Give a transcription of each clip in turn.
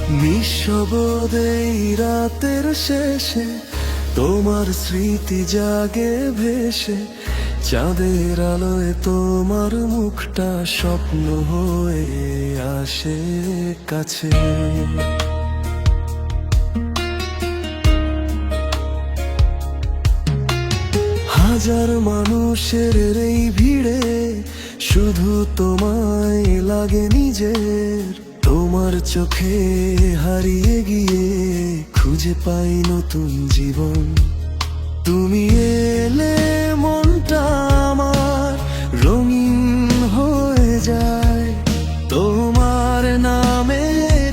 নিঃশব্দে এই রাতের শেষে তোমার স্মৃতি জাগে ভেসে, চাঁদের আলোয় তোমার মুখটা স্বপ্ন হয়ে আসে কাছে। হাজার মানুষের এই ভিড়ে শুধু তোমায় লাগে নিজের, তোমার চোখে হারিয়ে গিয়ে খুঁজে পাই নতুন জীবন। তুমি এলে মনটা আমার রঙিন হয়ে যায়, তোমার নামে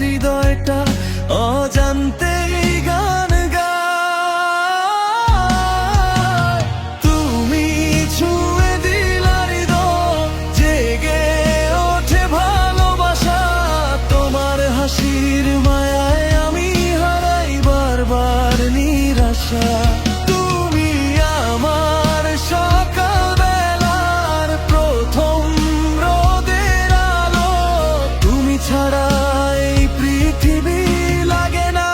হৃদয়টা অজান্তেই গান গায়। তুমি ছুঁয়ে দিলা হৃদয়, জেগে ওঠে ভালোবাসা, তোমার হাসির মায়ায় আমি হারাই বারবার নিরাশা। তুমি আমার সকাল বেলার প্রথম রোদের আলো, তুমি ছাড়া এই পৃথিবী লাগে না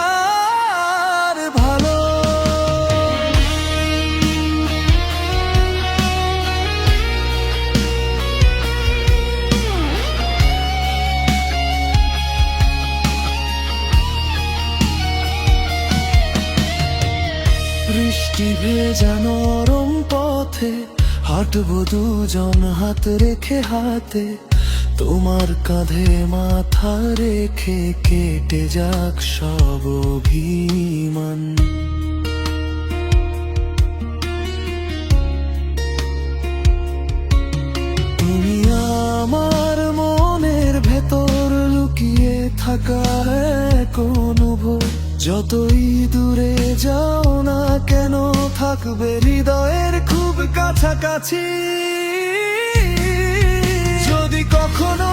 আর ভালো। বৃষ্টি ভেজা নরম পথে হাঁটবো দুজন হাত রেখে হাতে, তোমার কাঁধে মাথা রেখে কেটে যাক সব অভিমান। তুমি আমার মনের ভেতর লুকিয়ে থাকা এক অনুভব, যতই দূরে যাও না কেন থাকবে হৃদয়ের খুব কাছাকাছি। যদি কখনো